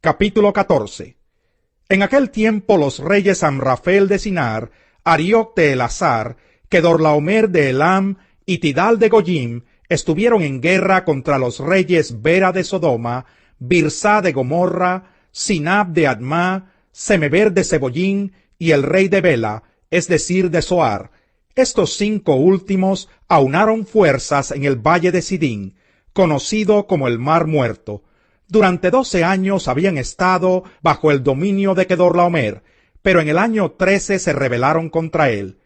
Capítulo 14. En aquel tiempo los reyes Amrafel de Sinar, Arioc de Elasar, Kedorlaomer de Elam y Tidal de Goyim estuvieron en guerra contra los reyes Bera de Sodoma, Birsá de Gomorra, Sinab de Adma, Semeber de Seboyín y el rey de Bela, es decir, de Zoar. Estos 5 últimos aunaron fuerzas en el valle de Sidín, conocido como el Mar Muerto. Durante 12 años habían estado bajo el dominio de Kedorlaomer, pero en el año 13 se rebelaron contra él.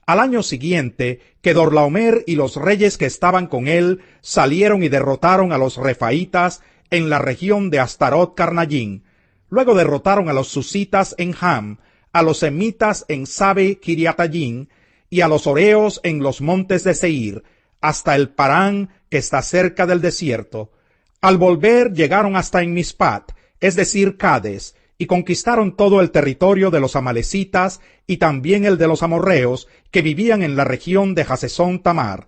Al año siguiente, Kedorlaomer y los reyes que estaban con él salieron y derrotaron a los refaitas en la región de Astarot Carnayín. Luego derrotaron a los susitas en Ham, a los semitas en Sabe Kiriatayín y a los oreos en los montes de Seir, hasta el Parán que está cerca del desierto. Al volver llegaron hasta en Mispat, es decir, Cades, y conquistaron todo el territorio de los amalecitas y también el de los amorreos que vivían en la región de Hasesón Tamar.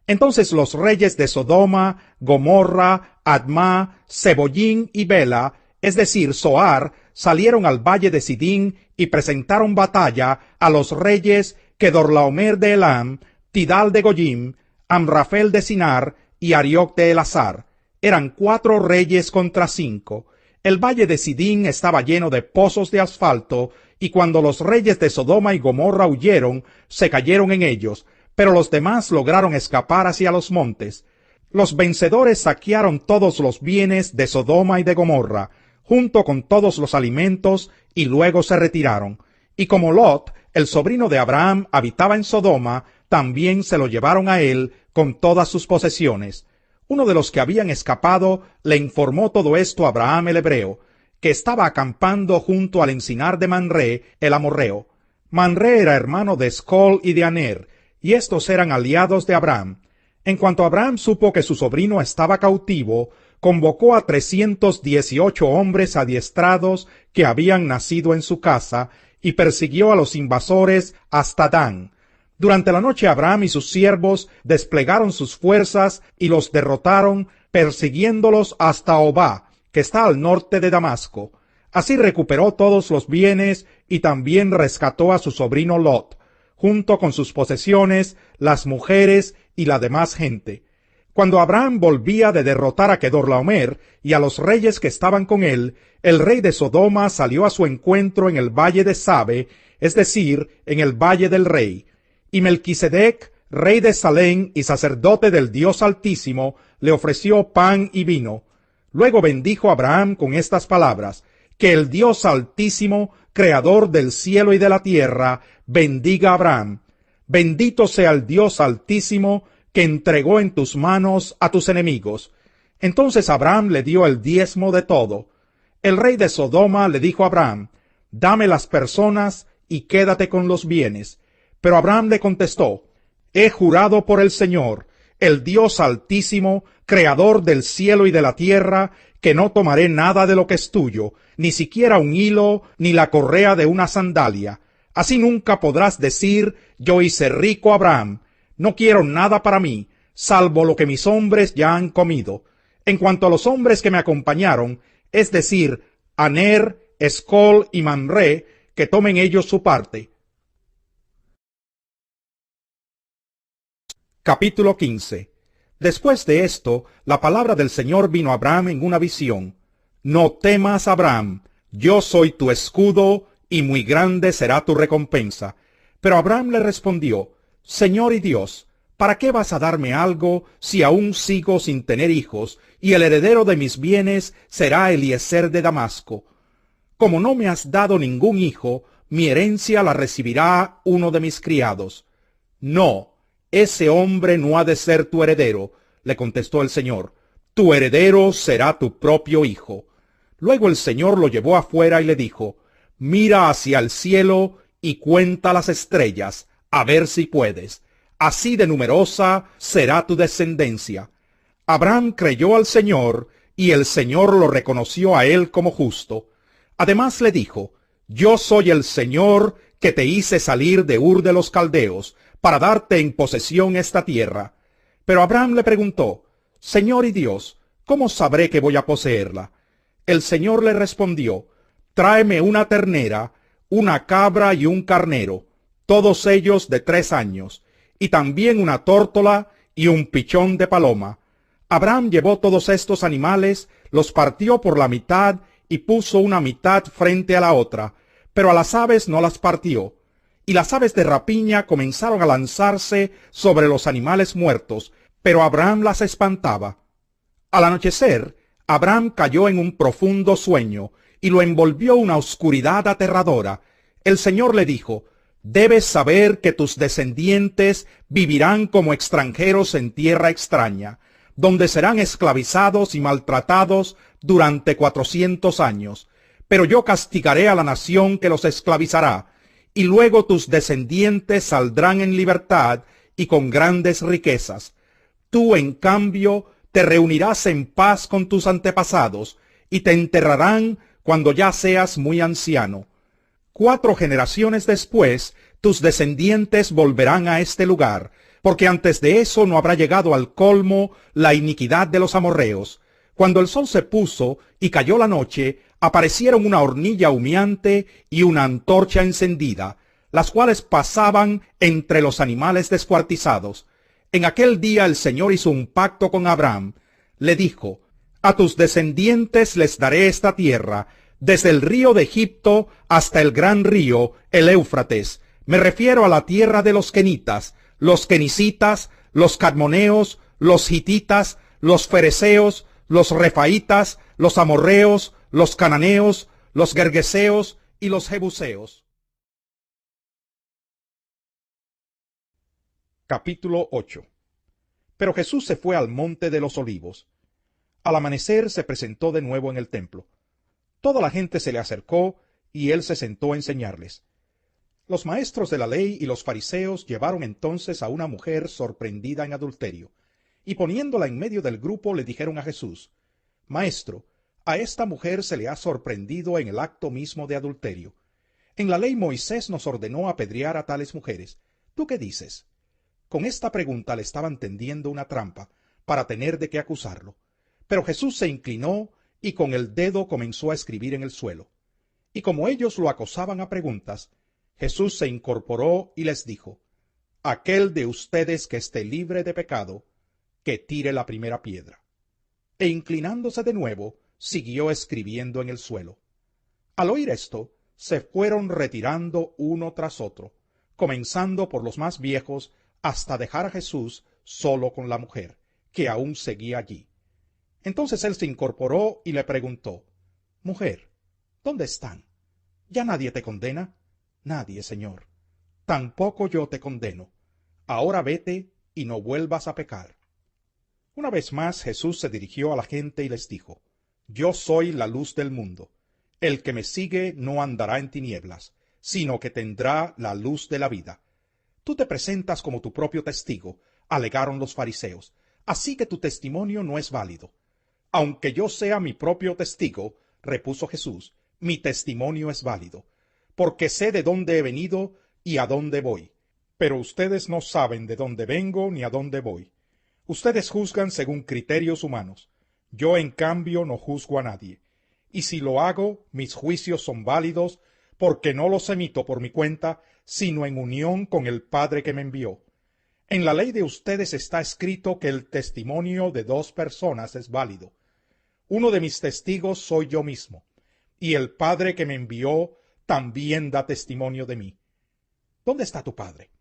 Entonces los reyes de Sodoma, Gomorra, Adma, Seboyín y Bela, es decir, Zoar, salieron al valle de Sidín y presentaron batalla a los reyes Kedorlaomer de Elam, Tidal de Goyim, Amrafel de Sinar y Arioc de Elasar. Eran 4 reyes contra 5. El valle de Sidín estaba lleno de pozos de asfalto, y cuando los reyes de Sodoma y Gomorra huyeron, se cayeron en ellos, pero los demás lograron escapar hacia los montes. Los vencedores saquearon todos los bienes de Sodoma y de Gomorra, junto con todos los alimentos, y luego se retiraron. Y como Lot, el sobrino de Abraham, habitaba en Sodoma, también se lo llevaron a él con todas sus posesiones. Uno de los que habían escapado le informó todo esto a Abraham el hebreo, que estaba acampando junto al encinar de Manré, el amorreo. Manré era hermano de Escol y de Aner, y estos eran aliados de Abraham. En cuanto Abraham supo que su sobrino estaba cautivo, convocó a 318 hombres adiestrados que habían nacido en su casa, y persiguió a los invasores hasta Dan. Durante la noche Abraham y sus siervos desplegaron sus fuerzas y los derrotaron, persiguiéndolos hasta Obá, que está al norte de Damasco. Así recuperó todos los bienes y también rescató a su sobrino Lot, junto con sus posesiones, las mujeres y la demás gente. Cuando Abraham volvía de derrotar a Kedorlaomer y a los reyes que estaban con él, el rey de Sodoma salió a su encuentro en el valle de Sabe, es decir, en el valle del rey. Y Melquisedec, rey de Salem y sacerdote del Dios Altísimo, le ofreció pan y vino. Luego bendijo a Abraham con estas palabras: que el Dios Altísimo, creador del cielo y de la tierra, bendiga a Abraham. Bendito sea el Dios Altísimo, que entregó en tus manos a tus enemigos. Entonces Abraham le dio el diezmo de todo. El rey de Sodoma le dijo a Abraham: dame las personas y quédate con los bienes. Pero Abraham le contestó: he jurado por el Señor, el Dios Altísimo, creador del cielo y de la tierra, que no tomaré nada de lo que es tuyo, ni siquiera un hilo, ni la correa de una sandalia. Así nunca podrás decir: yo hice rico a Abraham. No quiero nada para mí, salvo lo que mis hombres ya han comido. En cuanto a los hombres que me acompañaron, es decir, Aner, Escol y Mamré, que tomen ellos su parte. Capítulo 15. Después de esto, la palabra del Señor vino a Abraham en una visión. No temas, Abraham, yo soy tu escudo, y muy grande será tu recompensa. Pero Abraham le respondió: Señor y Dios, ¿para qué vas a darme algo si aún sigo sin tener hijos, y el heredero de mis bienes será Eliezer de Damasco? Como no me has dado ningún hijo, mi herencia la recibirá uno de mis criados. No, ese hombre no ha de ser tu heredero, le contestó el Señor. Tu heredero será tu propio hijo. Luego el Señor lo llevó afuera y le dijo: mira hacia el cielo y cuenta las estrellas, a ver si puedes. Así de numerosa será tu descendencia. Abraham creyó al Señor, y el Señor lo reconoció a él como justo. Además le dijo: yo soy el Señor que te hice salir de Ur de los Caldeos, para darte en posesión esta tierra. Pero Abraham le preguntó: Señor y Dios, ¿cómo sabré que voy a poseerla? El Señor le respondió: tráeme una ternera, una cabra y un carnero, todos ellos de 3 años, y también una tórtola y un pichón de paloma. Abraham llevó todos estos animales, los partió por la mitad y puso una mitad frente a la otra, pero a las aves no las partió. Y las aves de rapiña comenzaron a lanzarse sobre los animales muertos, pero Abraham las espantaba. Al anochecer, Abraham cayó en un profundo sueño, y lo envolvió una oscuridad aterradora. El Señor le dijo: debes saber que tus descendientes vivirán como extranjeros en tierra extraña, donde serán esclavizados y maltratados durante 400 años. Pero yo castigaré a la nación que los esclavizará, y luego tus descendientes saldrán en libertad y con grandes riquezas. Tú, en cambio, te reunirás en paz con tus antepasados, y te enterrarán cuando ya seas muy anciano. 4 generaciones después, tus descendientes volverán a este lugar, porque antes de eso no habrá llegado al colmo la iniquidad de los amorreos. Cuando el sol se puso y cayó la noche, aparecieron una hornilla humeante y una antorcha encendida, las cuales pasaban entre los animales descuartizados. En aquel día el Señor hizo un pacto con Abraham. Le dijo: a tus descendientes les daré esta tierra, desde el río de Egipto hasta el gran río, el Éufrates. Me refiero a la tierra de los kenitas, los kenicitas, los cadmoneos, los hititas, los ferezeos, los refaitas, los amorreos, los cananeos, los gergeseos y los jebuseos. Capítulo 8. Pero Jesús se fue al monte de los olivos. Al amanecer se presentó de nuevo en el templo. Toda la gente se le acercó y él se sentó a enseñarles. Los maestros de la ley y los fariseos llevaron entonces a una mujer sorprendida en adulterio, y poniéndola en medio del grupo le dijeron a Jesús: Maestro, a esta mujer se le ha sorprendido en el acto mismo de adulterio. En la ley Moisés nos ordenó apedrear a tales mujeres. ¿Tú qué dices? Con esta pregunta le estaban tendiendo una trampa para tener de qué acusarlo. Pero Jesús se inclinó y con el dedo comenzó a escribir en el suelo. Y como ellos lo acosaban a preguntas, Jesús se incorporó y les dijo: Aquel de ustedes que esté libre de pecado, que tire la primera piedra. E inclinándose de nuevo, siguió escribiendo en el suelo. Al oír esto, se fueron retirando uno tras otro, comenzando por los más viejos, hasta dejar a Jesús solo con la mujer, que aún seguía allí. Entonces él se incorporó y le preguntó: Mujer, ¿dónde están? ¿Ya nadie te condena? Nadie, Señor. Tampoco yo te condeno. Ahora vete y no vuelvas a pecar. Una vez más Jesús se dirigió a la gente y les dijo: Yo soy la luz del mundo. El que me sigue no andará en tinieblas, sino que tendrá la luz de la vida. Tú te presentas como tu propio testigo, alegaron los fariseos, así que tu testimonio no es válido. Aunque yo sea mi propio testigo, repuso Jesús, mi testimonio es válido, porque sé de dónde he venido y a dónde voy. Pero ustedes no saben de dónde vengo ni a dónde voy. Ustedes juzgan según criterios humanos. Yo, en cambio, no juzgo a nadie. Y si lo hago, mis juicios son válidos, porque no los emito por mi cuenta, sino en unión con el Padre que me envió. En la ley de ustedes está escrito que el testimonio de 2 personas es válido. Uno de mis testigos soy yo mismo, y el Padre que me envió también da testimonio de mí. ¿Dónde está tu Padre?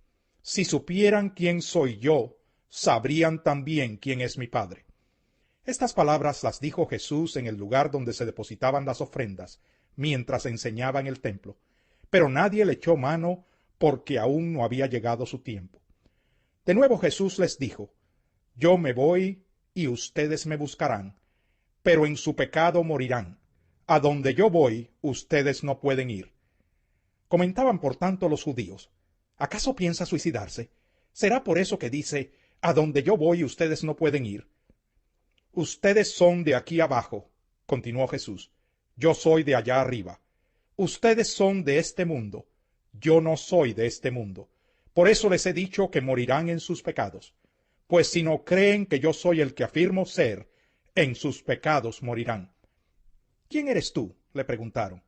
Si supieran quién soy yo, sabrían también quién es mi Padre. Estas palabras las dijo Jesús en el lugar donde se depositaban las ofrendas, mientras enseñaba en el templo. Pero nadie le echó mano porque aún no había llegado su tiempo. De nuevo Jesús les dijo: Yo me voy y ustedes me buscarán, pero en su pecado morirán. A donde yo voy, ustedes no pueden ir. Comentaban por tanto los judíos: ¿Acaso piensa suicidarse? ¿Será por eso que dice: a donde yo voy ustedes no pueden ir? Ustedes son de aquí abajo, continuó Jesús. Yo soy de allá arriba. Ustedes son de este mundo. Yo no soy de este mundo. Por eso les he dicho que morirán en sus pecados. Pues si no creen que yo soy el que afirmo ser, en sus pecados morirán. ¿Quién eres tú?, le preguntaron.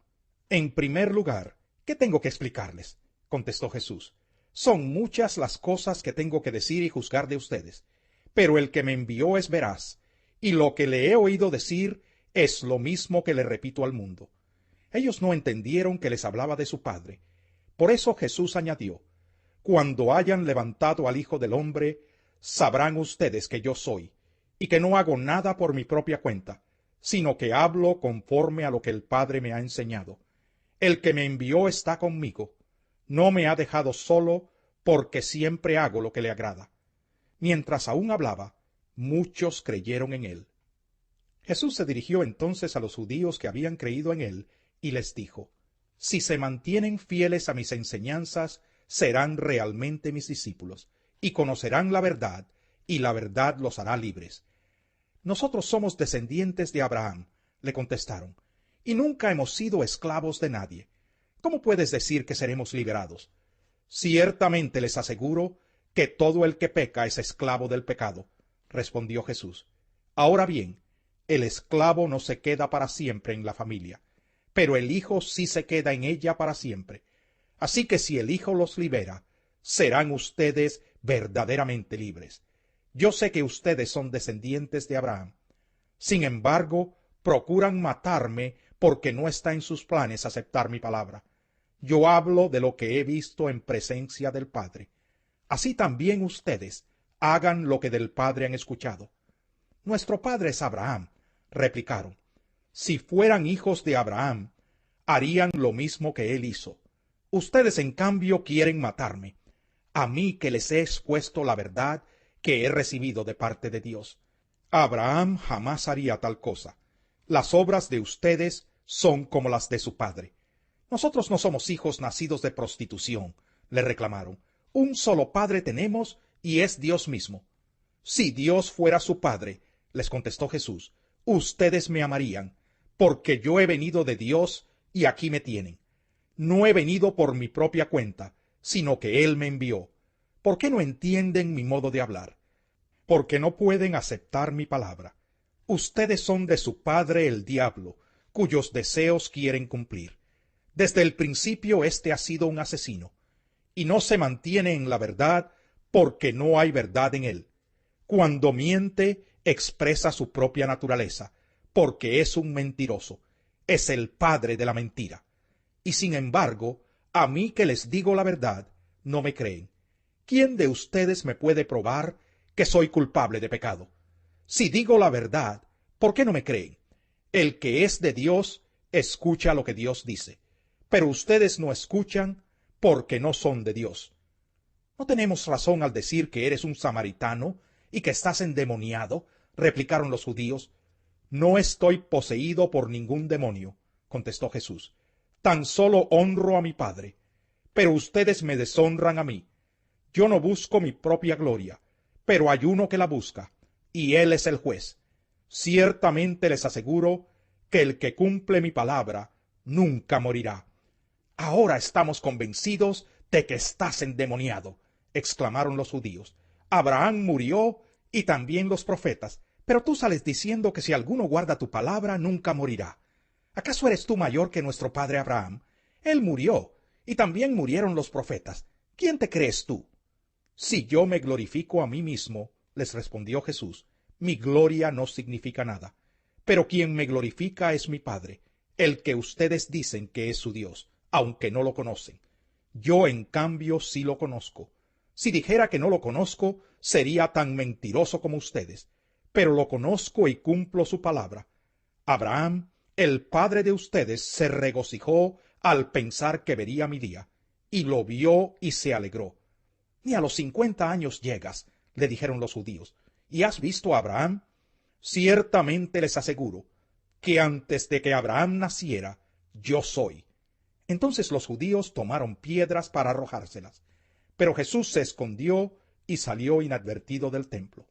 En primer lugar, ¿qué tengo que explicarles?, contestó Jesús. Son muchas las cosas que tengo que decir y juzgar de ustedes, pero el que me envió es veraz, y lo que le he oído decir es lo mismo que le repito al mundo. Ellos no entendieron que les hablaba de su Padre. Por eso Jesús añadió: Cuando hayan levantado al Hijo del Hombre, sabrán ustedes que yo soy, y que no hago nada por mi propia cuenta, sino que hablo conforme a lo que el Padre me ha enseñado. El que me envió está conmigo. No me ha dejado solo, porque siempre hago lo que le agrada. Mientras aún hablaba, muchos creyeron en él. Jesús se dirigió entonces a los judíos que habían creído en él, y les dijo: Si se mantienen fieles a mis enseñanzas, serán realmente mis discípulos, y conocerán la verdad, y la verdad los hará libres. Nosotros somos descendientes de Abraham, le contestaron, y nunca hemos sido esclavos de nadie. ¿Cómo puedes decir que seremos liberados? Ciertamente les aseguro que todo el que peca es esclavo del pecado, respondió Jesús. Ahora bien, el esclavo no se queda para siempre en la familia, pero el Hijo sí se queda en ella para siempre. Así que si el Hijo los libera, serán ustedes verdaderamente libres. Yo sé que ustedes son descendientes de Abraham. Sin embargo, procuran matarme porque no está en sus planes aceptar mi palabra. Yo hablo de lo que he visto en presencia del Padre. Así también ustedes hagan lo que del Padre han escuchado. Nuestro padre es Abraham, replicaron. Si fueran hijos de Abraham, harían lo mismo que él hizo. Ustedes, en cambio, quieren matarme, a mí que les he expuesto la verdad que he recibido de parte de Dios. Abraham jamás haría tal cosa. Las obras de ustedes son como las de su padre. Nosotros no somos hijos nacidos de prostitución, le reclamaron. Un solo padre tenemos, y es Dios mismo. Si Dios fuera su padre, les contestó Jesús, ustedes me amarían, porque yo he venido de Dios y aquí me tienen. No he venido por mi propia cuenta, sino que Él me envió. ¿Por qué no entienden mi modo de hablar? Porque no pueden aceptar mi palabra. Ustedes son de su padre el diablo, cuyos deseos quieren cumplir. Desde el principio éste ha sido un asesino, y no se mantiene en la verdad porque no hay verdad en él. Cuando miente, expresa su propia naturaleza, porque es un mentiroso, es el padre de la mentira. Y sin embargo, a mí que les digo la verdad, no me creen. ¿Quién de ustedes me puede probar que soy culpable de pecado? Si digo la verdad, ¿por qué no me creen? El que es de Dios, escucha lo que Dios dice. Pero ustedes no escuchan porque no son de Dios. ¿No tenemos razón al decir que eres un samaritano y que estás endemoniado?, replicaron los judíos. No estoy poseído por ningún demonio, contestó Jesús. Tan solo honro a mi Padre. Pero ustedes me deshonran a mí. Yo no busco mi propia gloria, pero hay uno que la busca, y él es el juez. Ciertamente les aseguro que el que cumple mi palabra nunca morirá. Ahora estamos convencidos de que estás endemoniado, exclamaron los judíos. Abraham murió y también los profetas, pero tú sales diciendo que si alguno guarda tu palabra nunca morirá. ¿Acaso eres tú mayor que nuestro padre Abraham? Él murió, y también murieron los profetas. ¿Quién te crees tú? Si yo me glorifico a mí mismo, les respondió Jesús, mi gloria no significa nada. Pero quien me glorifica es mi Padre, el que ustedes dicen que es su Dios, aunque no lo conocen. Yo, en cambio, sí lo conozco. Si dijera que no lo conozco, sería tan mentiroso como ustedes. Pero lo conozco y cumplo su palabra. Abraham, el padre de ustedes, se regocijó al pensar que vería mi día, y lo vio y se alegró. Ni a los 50 años llegas, le dijeron los judíos, ¿y has visto a Abraham? Ciertamente les aseguro que antes de que Abraham naciera, yo soy. Entonces los judíos tomaron piedras para arrojárselas, pero Jesús se escondió y salió inadvertido del templo.